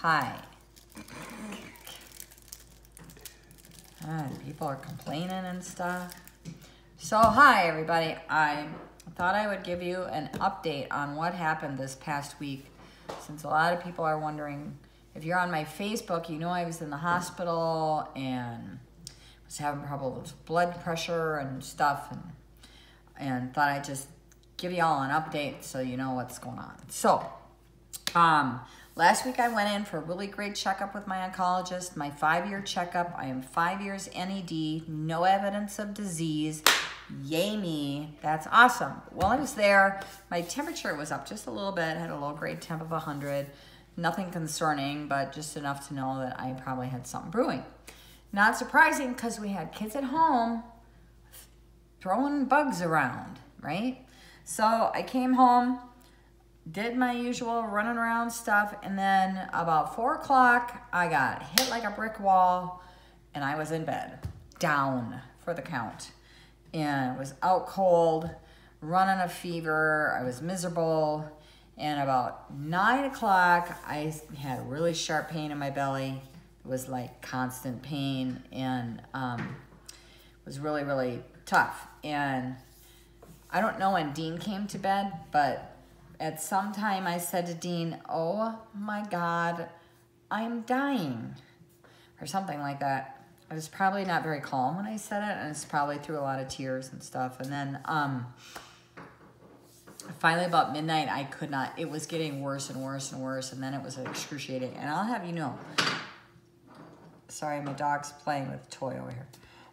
Hi. People are complaining and stuff. So, hi everybody. I thought I would give you an update on what happened this past week, since a lot of people are wondering. If you're on my Facebook, you know I was in the hospital and was having problems with blood pressure and stuff, and thought I'd just give you all an update so you know what's going on. So, last week I went in for a really great checkup with my oncologist, my 5-year checkup. I am 5 years NED, no evidence of disease. Yay me, that's awesome. While I was there, my temperature was up just a little bit, had a low grade temp of 100. Nothing concerning, but just enough to know that I probably had something brewing. Not surprising because we had kids at home throwing bugs around, right? So I came home, did my usual running around stuff, and then about 4 o'clock, I got hit like a brick wall, and I was in bed, down for the count. And I was out cold, running a fever, I was miserable, and about 9 o'clock, I had really sharp pain in my belly. It was like constant pain, and it was really, really tough. And I don't know when Dean came to bed, but at some time I said to Dean, "Oh my God, I'm dying," or something like that. I was probably not very calm when I said it, and it's probably through a lot of tears and stuff. And then finally about midnight, I could not. It was getting worse and worse and worse, and then it was excruciating. And I'll have you know, sorry, my dog's playing with a toy over here.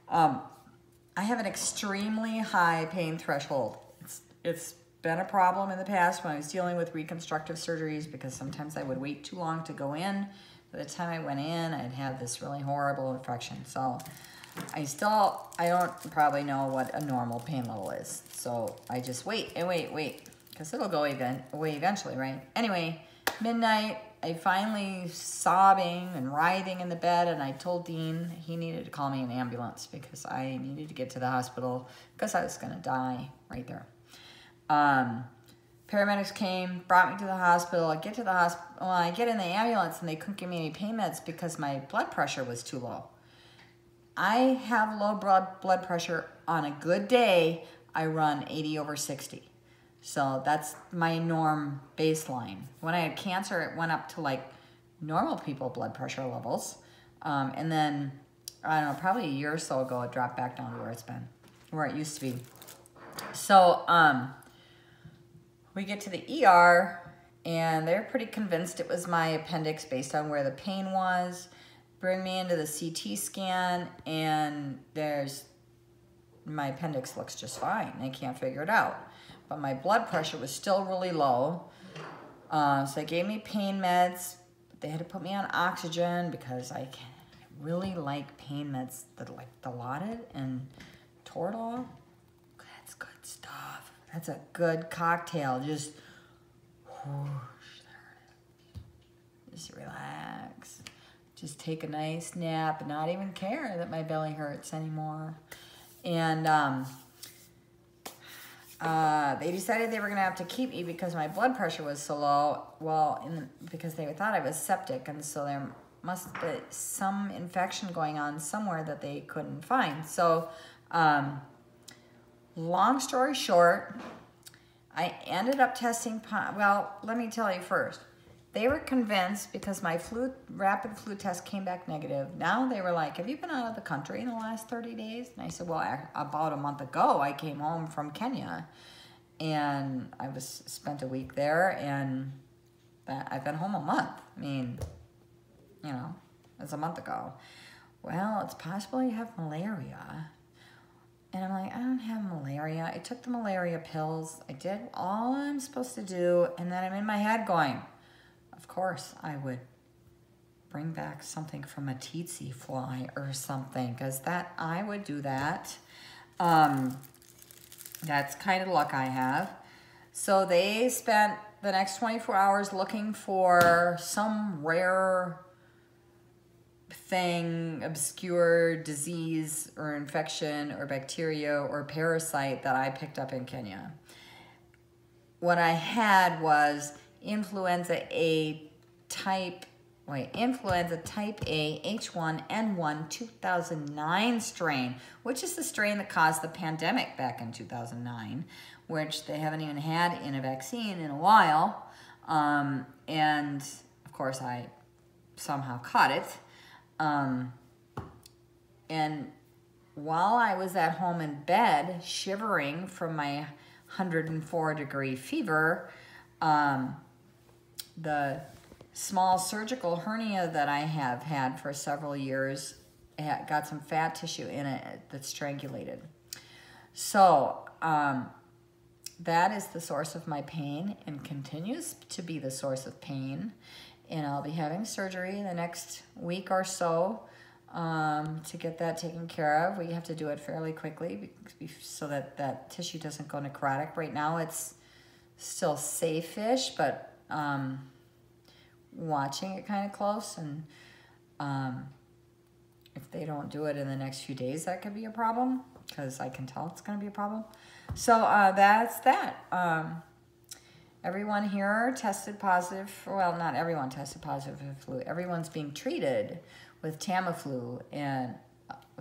I have an extremely high pain threshold. It's been a problem in the past when I was dealing with reconstructive surgeries, because sometimes I would wait too long to go in. By the time I went in, I'd have this really horrible infection. So I don't probably know what a normal pain level is. So I just wait and wait, because it'll go away eventually, right? Anyway, midnight, I finally sobbing and writhing in the bed, and I told Dean he needed to call me an ambulance because I needed to get to the hospital because I was gonna die right there. Paramedics came, brought me to the hospital. I get to the hospital, well, I get in the ambulance, and they couldn't give me any pain meds because my blood pressure was too low. I have low blood pressure. On a good day, I run 80/60. So that's my norm baseline. When I had cancer, it went up to like normal people blood pressure levels. And then, I don't know, probably a year or so ago, it dropped back down to where it used to be. So, we get to the ER, and they're pretty convinced it was my appendix based on where the pain was. Bring me into the CT scan, and my appendix looks just fine. They can't figure it out. But my blood pressure was still really low. So they gave me pain meds. They had to put me on oxygen because I really like pain meds that like Dilaudid and Toradol. That's good stuff. That's a good cocktail. Just whoosh, just relax. Just take a nice nap and not even care that my belly hurts anymore. And they decided they were gonna have to keep me because my blood pressure was so low. Well, because they thought I was septic, and so there must be some infection going on somewhere that they couldn't find. So, long story short, I ended up testing, well, let me tell you first. They were convinced because my rapid flu test came back negative. Now they were like, "Have you been out of the country in the last 30 days? And I said, "Well, about a month ago, I came home from Kenya, and I spent a week there, and I've been home a month." I mean, you know, it's a month ago. "Well, it's possible you have malaria." And I'm like, "I don't have malaria." I took the malaria pills. I did all I'm supposed to do. And then I'm in my head going, of course I would bring back something from a tsetse fly or something, because I would do that. That's kind of luck I have. So they spent the next 24 hours looking for some rare thing, obscure disease or infection or bacteria or parasite that I picked up in Kenya. What I had was influenza A type influenza type A H1N1 2009 strain, which is the strain that caused the pandemic back in 2009, which they haven't even had in a vaccine in a while. And of course I somehow caught it. And while I was at home in bed shivering from my 104-degree fever, the small surgical hernia that I have had for several years got some fat tissue in it that's strangulated. So that is the source of my pain and continues to be the source of pain. And I'll be having surgery in the next week or so to get that taken care of. We have to do it fairly quickly so that that tissue doesn't go necrotic. Right now it's still safe-ish, but watching it kind of close, and if they don't do it in the next few days, that could be a problem, because I can tell it's going to be a problem. So that's that. Everyone here tested positive, well, not everyone tested positive for flu. Everyone's being treated with Tamiflu, and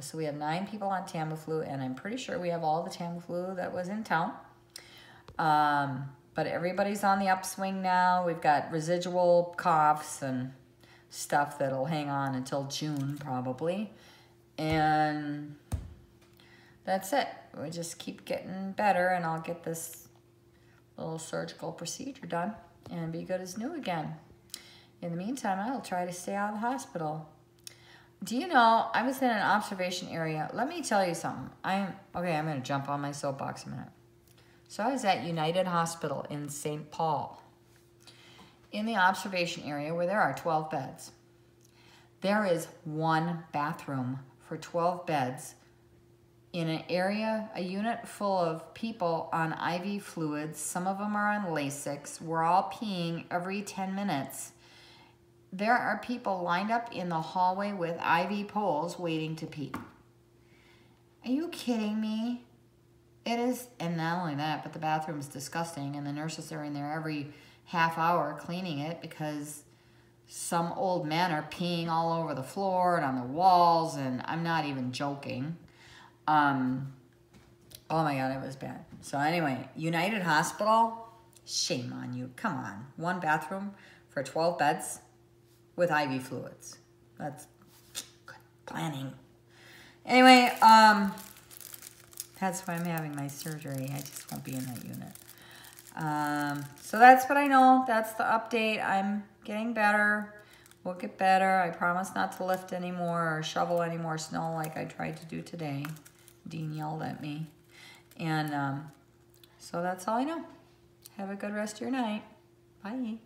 so we have 9 people on Tamiflu, and I'm pretty sure we have all the Tamiflu that was in town. But everybody's on the upswing now. We've got residual coughs and stuff that'll hang on until June probably. And that's it. We just keep getting better, and I'll get this little surgical procedure done and be good as new again. In the meantime, I'll try to stay out of the hospital. Do you know, I was in an observation area. Let me tell you something. I'm going to jump on my soapbox a minute. So I was at United Hospital in St. Paul, in the observation area where there are 12 beds. There is 1 bathroom for 12 beds in an area, a unit full of people on IV fluids. Some of them are on Lasix. We're all peeing every 10 minutes. There are people lined up in the hallway with IV poles waiting to pee. Are you kidding me? It is, and not only that, but the bathroom's disgusting, and the nurses are in there every half hour cleaning it because some old men are peeing all over the floor and on the walls, and I'm not even joking. Oh my God, it was bad. So anyway, United Hospital, shame on you. Come on. 1 bathroom for 12 beds with IV fluids. That's good planning. Anyway, that's why I'm having my surgery. I just won't be in that unit. So that's what I know. That's the update. I'm getting better. We'll get better. I promise not to lift anymore or shovel any more snow like I tried to do today. Dean yelled at me. And so that's all I know. Have a good rest of your night. Bye.